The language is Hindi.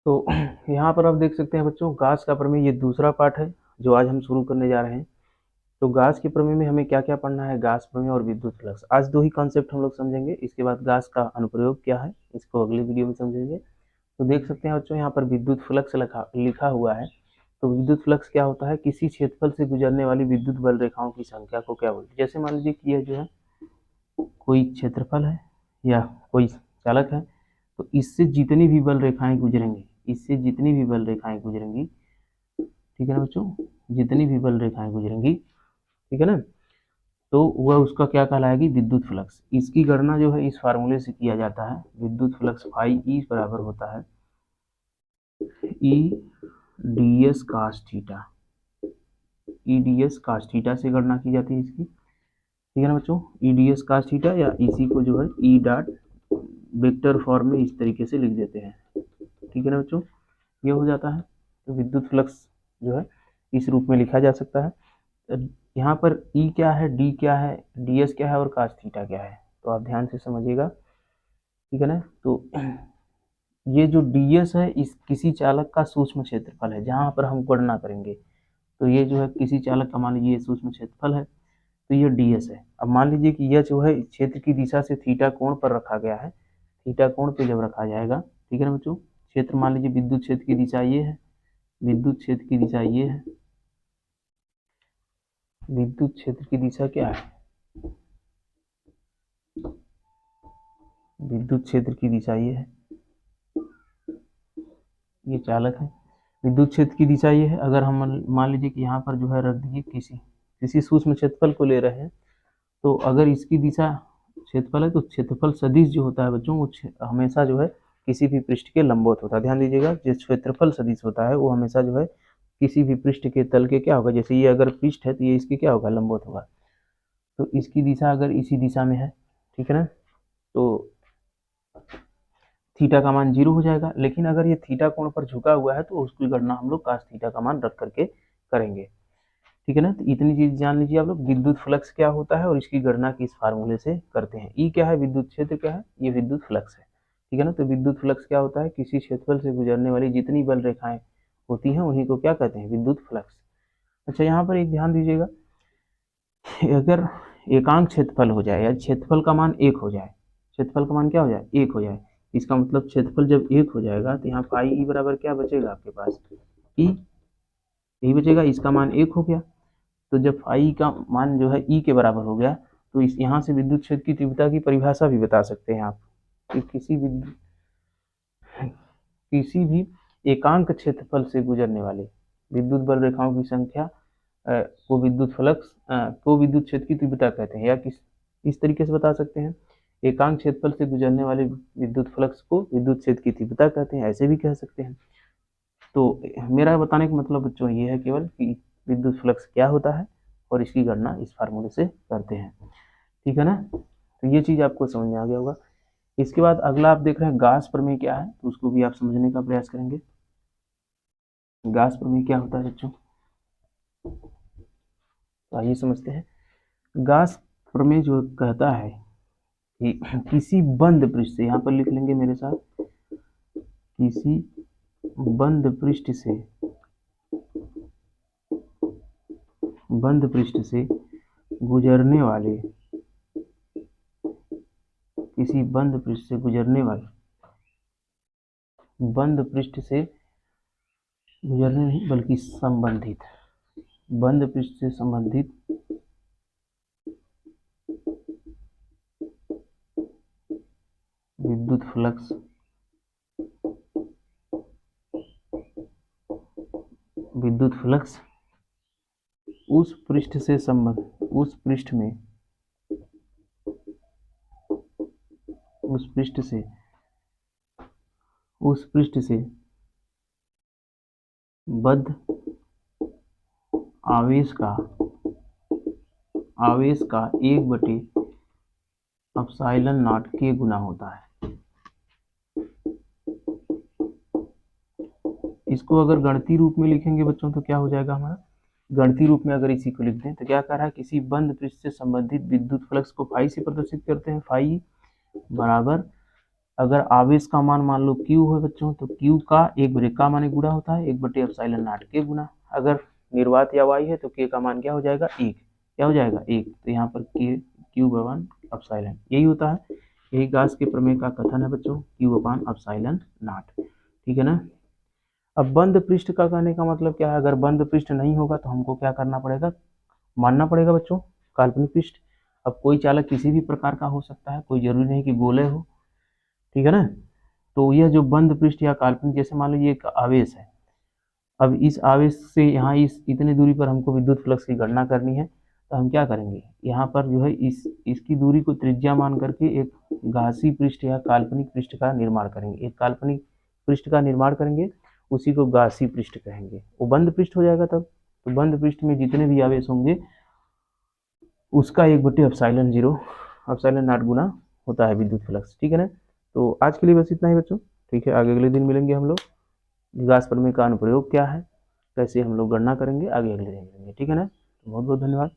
तो यहाँ पर आप देख सकते हैं बच्चों, गास का प्रमेय ये दूसरा पार्ट है जो आज हम शुरू करने जा रहे हैं। तो गास के प्रमेय में हमें क्या क्या पढ़ना है, गास प्रमेय और विद्युत फ्लक्स, आज दो ही कॉन्सेप्ट हम लोग समझेंगे। इसके बाद गास का अनुप्रयोग क्या है इसको अगले वीडियो में समझेंगे। तो देख सकते हैं बच्चों, यहाँ पर विद्युत फ्लक्स लिखा हुआ है। तो विद्युत फ्लक्स क्या होता है, किसी क्षेत्रफल से गुजरने वाली विद्युत बल रेखाओं की संख्या को क्या बोलते हैं। जैसे मान लीजिए कि यह जो है कोई क्षेत्रफल है या कोई चालक है, तो इससे जितनी भी बल रेखाएं गुजरेंगी, इससे जितनी भी बल रेखाएं गुजरेंगी, ठीक है ना बच्चों, जितनी भी बल रेखाएं गुजरेंगी, ठीक है ना, तो वह उसका क्या कहलाएगी, विद्युत फ्लक्स। इसकी गणना जो है इस फार्मूले से किया जाता है, विद्युत फ्लक्स फाई ई बराबर होता है E d s cos theta, E d s cos theta से गणना की जाती है इसकी, ठीक है ना बच्चों, E d s cos theta, या इसी को जो है ई डॉट वेक्टर फॉर्म में इस तरीके से लिख देते हैं, ठीक है ना बच्चों, ये हो जाता है। तो विद्युत फ्लक्स जो है इस रूप में लिखा जा सकता है। यहाँ पर ई क्या है, डी क्या है, डी एस क्या है और कास थीटा क्या है, तो आप ध्यान से समझिएगा, ठीक है ना। तो ये जो डी एस है इस किसी चालक का सूक्ष्म क्षेत्रफल है जहाँ पर हम गणना करेंगे। तो ये जो है किसी चालक का मान लीजिए सूक्ष्म क्षेत्रफल है, तो ये डी एस है। अब मान लीजिए कि यह जो है क्षेत्र की दिशा से थीटा कोण पर रखा गया है, थीटा कोण पे जब रखा जाएगा, ठीक है ना बच्चों, क्षेत्र मान लीजिए विद्युत क्षेत्र की दिशा ये है, विद्युत क्षेत्र की दिशा ये है, विद्युत क्षेत्र की दिशा क्या है, विद्युत क्षेत्र की दिशा ये है, ये चालक है, विद्युत क्षेत्र की दिशा ये है। अगर हम मान लीजिए कि यहाँ पर जो है रख दीजिए किसी किसी सूक्ष्म क्षेत्रफल को ले रहे हैं, तो अगर इसकी दिशा क्षेत्रफल है तो क्षेत्रफल सदिश जो होता है बच्चों वो हमेशा जो है किसी भी पृष्ठ के लंबवत होता है। ध्यान दीजिएगा, जो क्षेत्रफल सदिश होता है वो हमेशा जो है किसी भी पृष्ठ के तल के क्या होगा, जैसे ये अगर पृष्ठ है तो ये इसके क्या होगा, लंबवत होगा। तो इसकी दिशा अगर इसी दिशा में है, ठीक है ना, तो थीटा का मान 0 हो जाएगा। लेकिन अगर ये थीटा कोण पर झुका हुआ है तो उसकी गणना हम लोग कास थीटा का मान रख करके करेंगे, ठीक है ना। तो इतनी चीज जान लीजिए आप लोग, विद्युत फ्लक्स क्या होता है और इसकी गणना किस फार्मूले से करते हैं। ई क्या है, विद्युत क्षेत्र क्या है, ये विद्युत फ्लक्स है, ठीक है ना। तो विद्युत फ्लक्स क्या होता है, किसी क्षेत्रफल से गुजरने वाली जितनी बल रेखाएं होती हैं उन्हीं को क्या कहते हैं, विद्युत फ्लक्स। अच्छा, यहाँ पर एक ध्यान दीजिएगा, अगर एकांक क्षेत्रफल हो जाए या क्षेत्रफल का मान 1 हो जाए, क्षेत्रफल का मान क्या हो जाए, 1 हो जाए, इसका मतलब क्षेत्रफल जब 1 हो जाएगा तो यहाँ पाई ई बराबर क्या बचेगा आपके पास, ई, यही बचेगा, इसका मान 1 हो गया। तो जब फाई का मान जो है ई के बराबर हो गया, तो इस यहाँ से विद्युत क्षेत्र की तीव्रता की परिभाषा भी बता सकते हैं आप कि किसी भी एकांक क्षेत्रफल से गुजरने वाले विद्युत बल रेखाओं की संख्या को विद्युत फ्लक्स को विद्युत क्षेत्र की तीव्रता कहते हैं, या इस तरीके से बता सकते हैं, एकांक क्षेत्रफल से गुजरने वाले विद्युत फ्लक्स को विद्युत क्षेत्र की तीव्रता कहते हैं, ऐसे भी कह सकते हैं। तो मेरा बताने का मतलब बच्चों ये है केवल कि विद्युत फ्लक्स क्या होता है और इसकी गणना इस फार्मूले से करते हैं, ठीक है ना। तो ये चीज आपको समझ में आ गया होगा। इसके बाद अगला आप देख रहे हैं गास प्रमेय क्या है, तो उसको भी आप समझने का प्रयास करेंगे। गास प्रमेय क्या होता है बच्चों, तो आइए समझते हैं। गास प्रमेय जो कहता है कि किसी बंद पृष्ठ से, यहाँ पर लिख लेंगे मेरे साथ, किसी बंद पृष्ठ से गुजरने वाले, किसी बंद पृष्ठ से गुजरने वाले, बंद पृष्ठ से गुजरने नहीं बल्कि संबंधित, बंद पृष्ठ से संबंधित विद्युत फ्लक्स, विद्युत फ्लक्स उस पृष्ठ से संबंध, उस पृष्ठ में, उस पृष्ठ से, उस पृष्ठ से बद्ध आवेश का, आवेश का 1/ε नॉट के गुना होता है। इसको अगर गणितीय रूप में लिखेंगे बच्चों तो क्या हो जाएगा हमारा, गणितीय रूप में अगर इसी को लिख दें तो क्या कह रहा है, किसी बंद पृष्ठ से संबंधित विद्युत फ्लक्स को फाई से प्रदर्शित करते हैं, फाई बराबर अगर आवेश का मान लो Q है बच्चों, तो Q का एक बटे का माने गुणा होता है 1/ε0 के गुना। अगर निर्वात या वायु है तो K का मान क्या हो जाएगा 1, क्या हो जाएगा 1। तो यहाँ पर Q/ε यही होता है, यही गाउस के प्रमेय का कथन है बच्चों, Q/ε0। ठीक है ना। अब बंद पृष्ठ का कहने का मतलब क्या है, अगर बंद पृष्ठ नहीं होगा तो हमको क्या करना पड़ेगा, मानना पड़ेगा बच्चों काल्पनिक पृष्ठ। अब कोई चालक किसी भी प्रकार का हो सकता है, कोई जरूरी नहीं कि गोले हो, ठीक है ना। तो यह जो बंद पृष्ठ या काल्पनिक, जैसे मान लो ये एक आवेश है, अब इस आवेश से यहाँ इस इतने दूरी पर हमको विद्युत फ्लक्स की गणना करनी है, तो हम क्या करेंगे, यहाँ पर जो है इसकी दूरी को त्रिज्या मान करके एक घासी पृष्ठ या काल्पनिक पृष्ठ का निर्माण करेंगे, एक काल्पनिक पृष्ठ का निर्माण करेंगे, उसी को घासी पृष्ठ कहेंगे। वो बंद पृष्ठ हो जाएगा तब। तो बंद पृष्ठ में जितने भी आवेश होंगे उसका 1/ε0 ε0 गुना होता है विद्युत फ्लक्स। ठीक है ना। तो आज के लिए बस इतना ही बच्चों। ठीक है, आगे अगले दिन मिलेंगे हम लोग। गाउस प्रमेय का अनुप्रयोग क्या है, कैसे हम लोग गणना करेंगे, आगे अगले दिन मिलेंगे। ठीक है ना। बहुत बहुत धन्यवाद।